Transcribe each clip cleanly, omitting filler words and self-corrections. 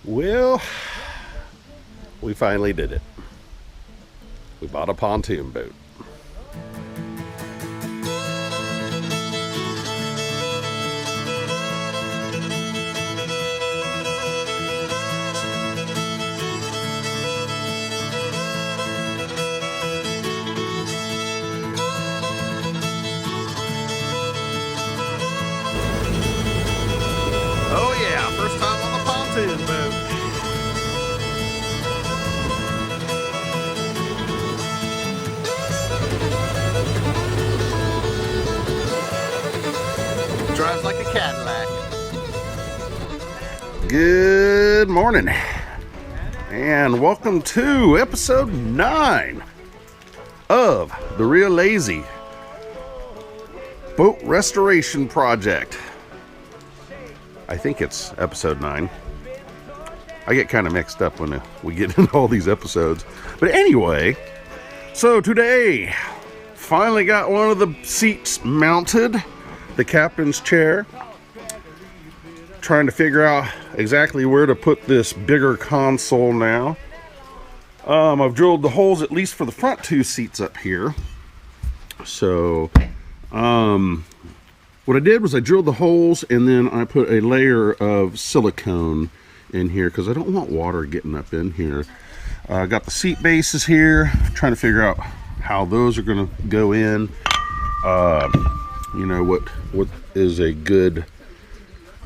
Well, we finally did it. We bought a pontoon boat. Oh yeah, first time on the pontoon boat. Drives like a Cadillac. Good morning, and welcome to episode 9 of the Real Lazy Boat Restoration Project. I think it's episode 9. I get kind of mixed up when we get into all these episodes. But anyway, so today, finally got one of the seats mounted, the captain's chair. Trying to figure out exactly where to put this bigger console now. I've drilled the holes at least for the front 2 seats up here. So, what I did was I drilled the holes and then I put a layer of silicone in here because I don't want water getting up in here. I got the seat bases here, trying to figure out how those are going to go in. You know, what is a good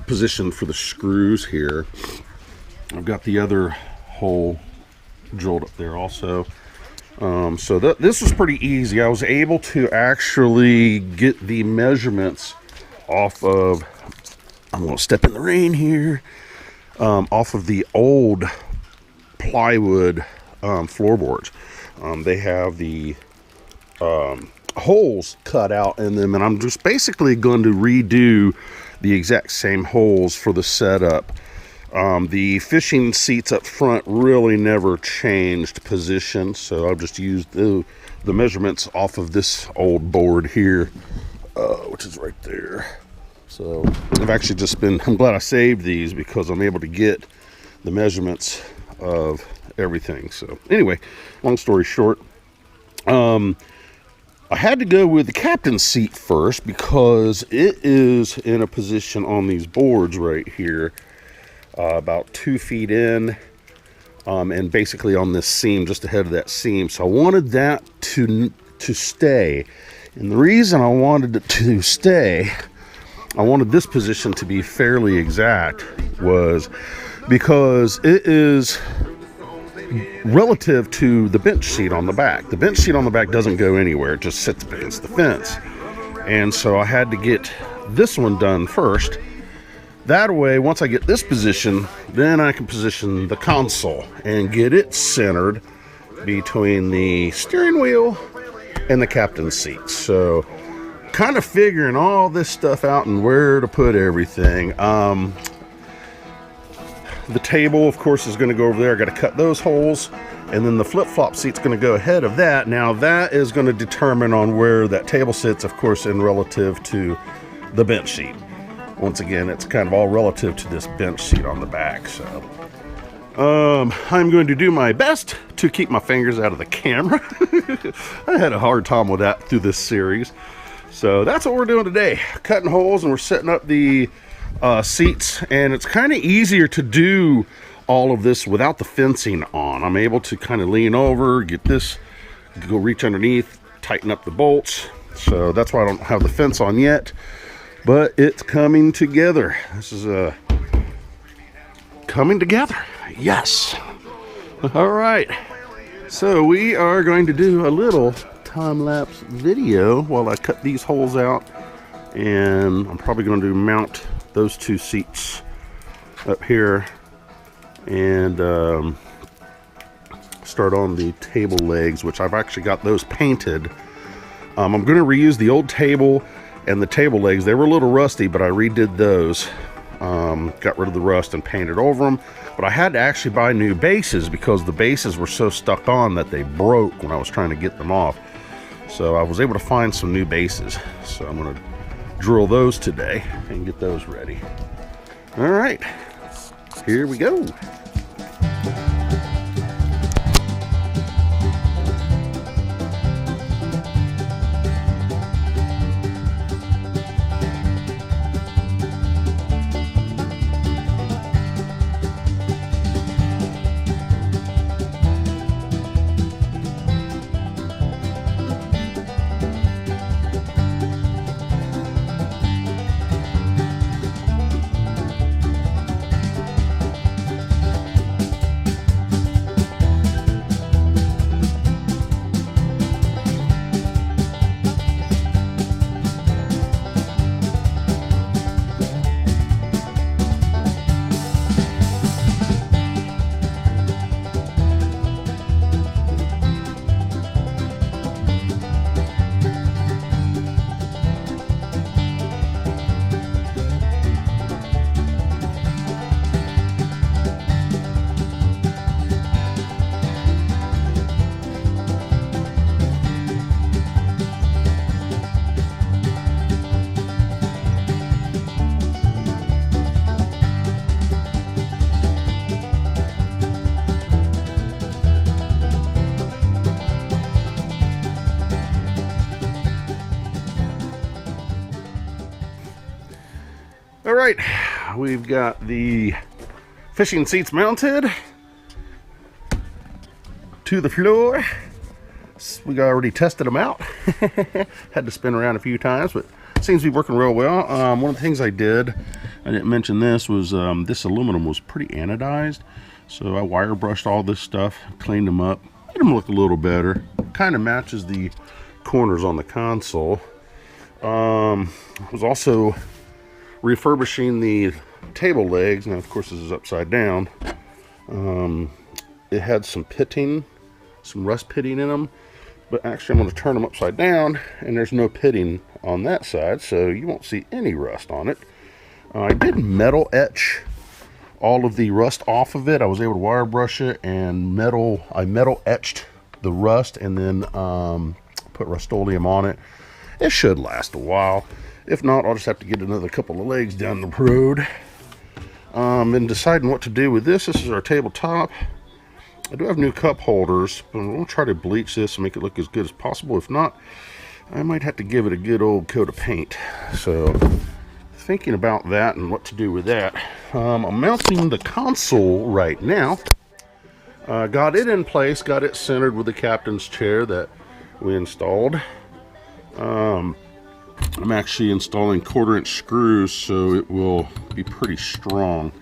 position for the screws here. I've got the other hole drilled up there also. So this was pretty easy. I was able to actually get the measurements off of, I'm going to step in the rain here, off of the old plywood floorboards. They have the holes cut out in them, and I'm just basically going to redo the exact same holes for the setup. The fishing seats up front really never changed position, so I've just used the measurements off of this old board here, which is right there. So I've actually just been, I'm glad I saved these because I'm able to get the measurements of everything. So anyway, long story short, I had to go with the captain's seat first because it is in a position on these boards right here, about 2 feet in, and basically on this seam, just ahead of that seam. So I wanted that to stay. And the reason I wanted it to stay, I wanted this position to be fairly exact, was because it is relative to the bench seat on the back. The bench seat on the back doesn't go anywhere, it just sits against the fence. And so I had to get this one done first. That way, once I get this position, then I can position the console and get it centered between the steering wheel and the captain's seat. So kind of figuring all this stuff out and where to put everything. The table, of course, is going to go over there. I got to cut those holes, and then the flip-flop seat's going to go ahead of that. Now that is going to determine on where that table sits, of course, in relative to the bench seat. Once again, it's kind of all relative to this bench seat on the back. So I'm going to do my best to keep my fingers out of the camera. I had a hard time with that through this series. So that's what we're doing today, cutting holes, and we're setting up the seats. And it's kind of easier to do all of this without the fencing on. I'm able to kind of lean over, get this, go reach underneath, tighten up the bolts. So that's why I don't have the fence on yet, but it's coming together. This is coming together. Yes. All right. So we are going to do a little time-lapse video while I cut these holes out, and I'm probably going to mount those 2 seats up here and start on the table legs, which I've actually got those painted. I'm going to reuse the old table and the table legs. They were a little rusty, but I redid those, got rid of the rust and painted over them. But I had to actually buy new bases because the bases were so stuck on that they broke when I was trying to get them off. So I was able to find some new bases. So I'm going to drill those today and get those ready. All right, Here we go. All right, we've got the fishing seats mounted to the floor. We already tested them out. Had to spin around a few times, but it seems to be working real well. One of the things I didn't mention this, was this aluminum was pretty anodized. So I wire brushed all this stuff, cleaned them up, made them look a little better. Kind of matches the corners on the console. I was also refurbishing the table legs. Now, of course, this is upside down. It had some pitting, some rust pitting in them, but actually I'm going to turn them upside down, and there's no pitting on that side, so you won't see any rust on it. I did metal etch all of the rust off of it. I was able to wire brush it, and I metal etched the rust, and then put Rust-Oleum on it. It should last a while. If not, I'll just have to get another couple of legs down the road. And deciding what to do with this. This is our tabletop. I do have new cup holders, but I'm going to try to bleach this and make it look as good as possible. If not, I might have to give it a good old coat of paint. So, thinking about that and what to do with that. I'm mounting the console right now. Got it in place, got it centered with the captain's chair that we installed. I'm actually installing 1/4-inch screws, so it will be pretty strong.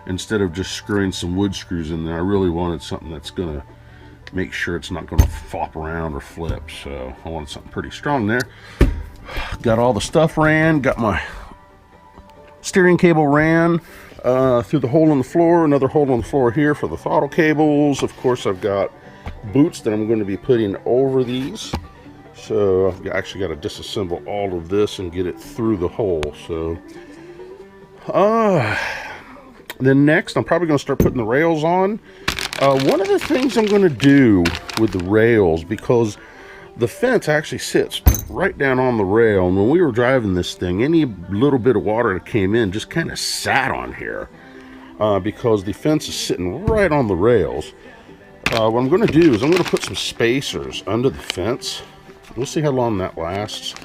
Instead of just screwing some wood screws in there, I really wanted something that's going to make sure it's not going to flop around or flip. So I wanted something pretty strong there. Got all the stuff ran, got my steering cable ran through the hole in the floor, another hole in the floor here for the throttle cables. Of course, I've got boots that I'm going to be putting over these. So I've actually got to disassemble all of this and get it through the hole. So then next, I'm probably going to start putting the rails on. One of the things I'm going to do with the rails, because the fence actually sits right down on the rail, and when we were driving this thing, any little bit of water that came in just kind of sat on here, because the fence is sitting right on the rails. What I'm going to do is I'm going to put some spacers under the fence. We'll see how long that lasts,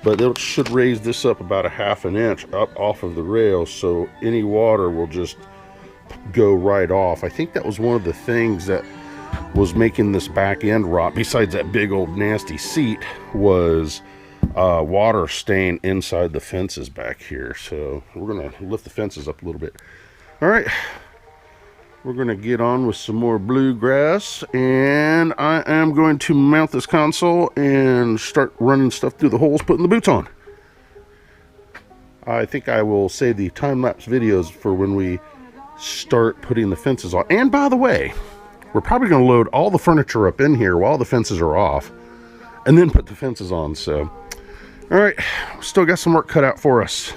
but it should raise this up about 1/2 inch up off of the rails, so any water will just go right off. I think that was one of the things that was making this back end rot, besides that big old nasty seat, was water staying inside the fences back here. So we're going to lift the fences up a little bit. All right. We're going to get on with some more bluegrass, and I am going to mount this console and start running stuff through the holes, putting the boots on. I think I will save the time-lapse videos for when we start putting the fences on. And by the way, we're probably going to load all the furniture up in here while the fences are off, and then put the fences on. So, all right, still got some work cut out for us.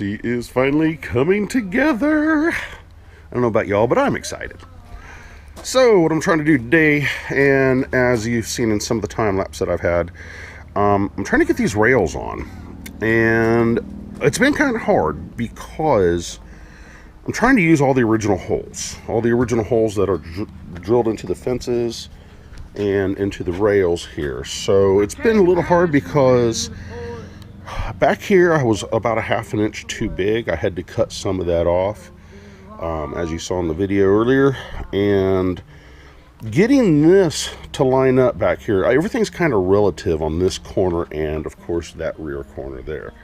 seat is finally coming together. I don't know about y'all, but I'm excited. So what I'm trying to do today, and as you've seen in some of the time lapse that I've had, I'm trying to get these rails on. And it's been kind of hard because I'm trying to use all the original holes. All the original holes that are drilled into the fences and into the rails here. So it's been a little hard because back here I was about a ½ an inch too big. I had to cut some of that off, as you saw in the video earlier. And getting this to line up back here, everything's kind of relative on this corner and of course that rear corner there.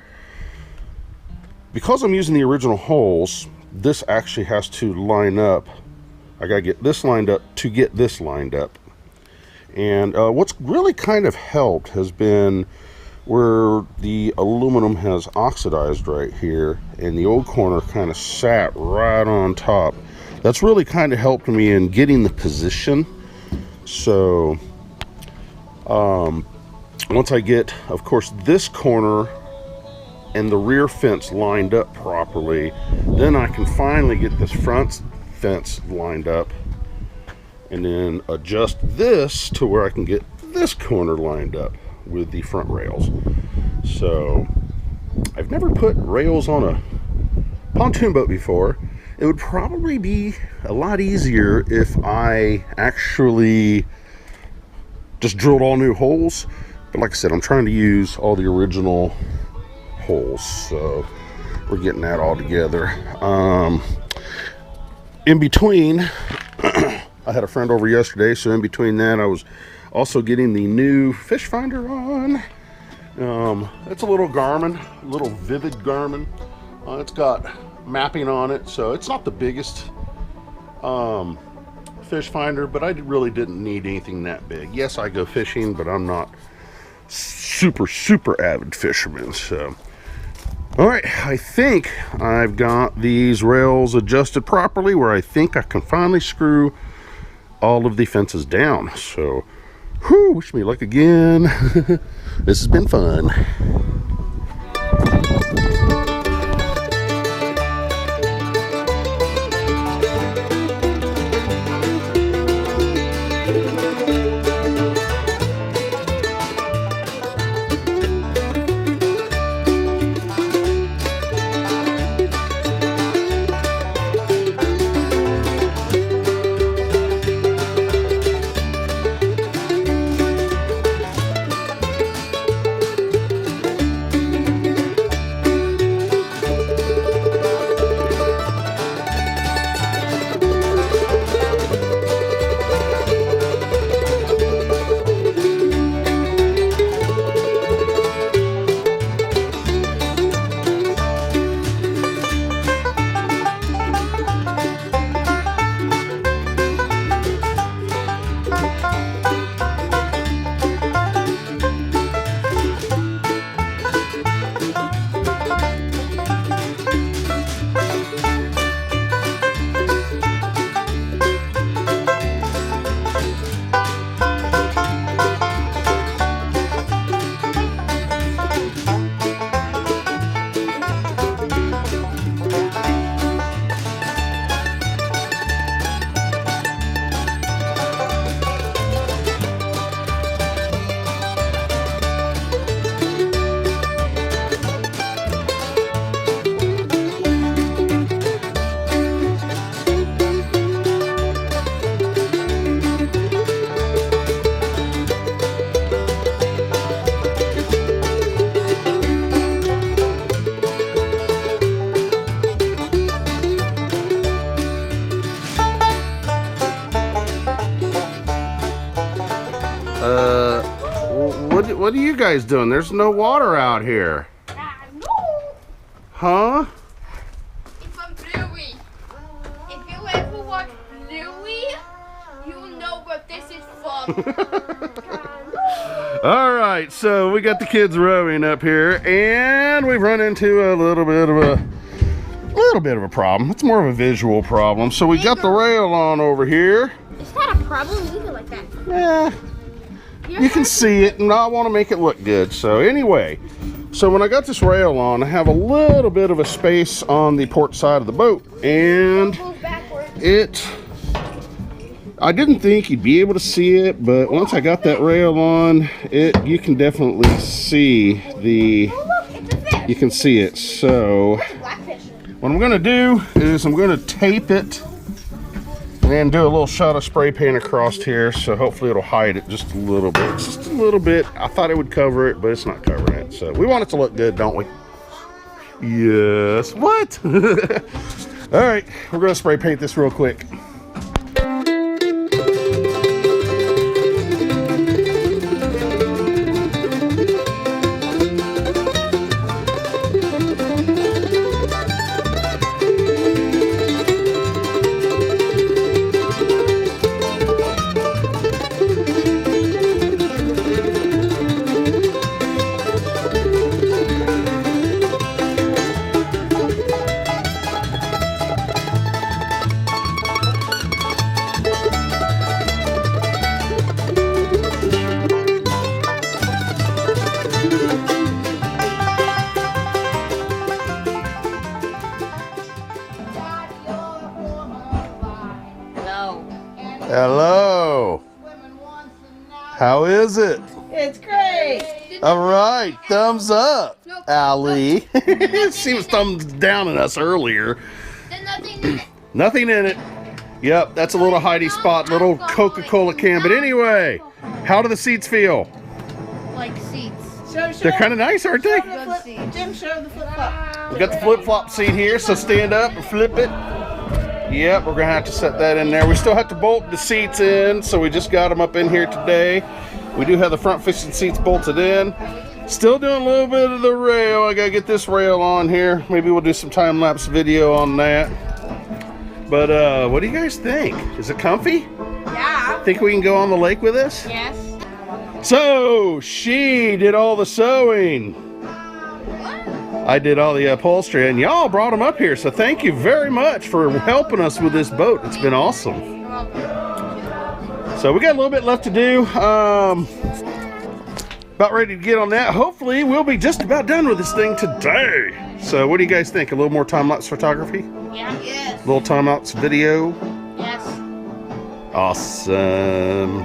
Because I'm using the original holes, this actually has to line up. I gotta get this lined up to get this lined up. And what's really kind of helped has been where the aluminum has oxidized right here and the old corner kind of sat right on top. That's really kind of helped me in getting the position. So once I get, of course, this corner and the rear fence lined up properly, then I can finally get this front fence lined up and then adjust this to where I can get this corner lined up with the front rails. So I've never put rails on a pontoon boat before. It would probably be a lot easier if I actually just drilled all new holes. But like I said, I'm trying to use all the original holes. So we're getting that all together. In between, I had a friend over yesterday. So in between that, I was also getting the new fish finder on. It's a little Garmin, a little Vivid Garmin. It's got mapping on it, so it's not the biggest fish finder, but I really didn't need anything that big. Yes, I go fishing, but I'm not super avid fisherman. So all right, I think I've got these rails adjusted properly where I think I can finally screw all of the fences down. So whew, wish me luck again. This has been fun. What are you guys doing? There's no water out here. No. Huh? It's from Bluey. If you ever watch Bluey, you'll know what this is from. All right, so we got the kids rowing up here, and we've run into a little bit of a problem. It's more of a visual problem. So we got the rail on over here. It's not a problem. Leave it like that. Yeah. You can see it, and I want to make it look good. So anyway, So when I got this rail on, I have a little bit of a space on the port side of the boat, and I didn't think you'd be able to see it, but once I got that rail on, you can definitely see you can see it. So what I'm gonna do is I'm gonna tape it and do a little shot of spray paint across here, so hopefully it'll hide it just a little bit. Just a little bit. I thought it would cover it, but it's not covering it. So we want it to look good, don't we? Yes. What? All right, we're gonna spray paint this real quick. Hello. How is it? It's great. All right, thumbs up, Allie. She was thumbs down at us earlier. There's nothing in it. Nothing in it. Yep, that's a little hidey spot, little Coca-Cola can. But anyway, how do the seats feel? Like seats. They're kind of nice, aren't they? Jim, show the flip-flop. We got the flip-flop seat here, so stand up and flip it. Yep, we're gonna have to set that in there. We still have to bolt the seats in, so we just got them up in here today. We do have the front facing seats bolted in. Still doing a little bit of the rail. I gotta get this rail on here. Maybe we'll do some time-lapse video on that. But what do you guys think? Is it comfy? Yeah. Think we can go on the lake with this? Yes. So she did all the sewing. I did all the upholstery, and y'all brought them up here. So thank you very much for helping us with this boat. It's been awesome. So we got a little bit left to do. About ready to get on that. Hopefully we'll be just about done with this thing today. So what do you guys think? A little more time-lapse photography? Yeah. Yes. A little time-lapse video? Yes. Awesome.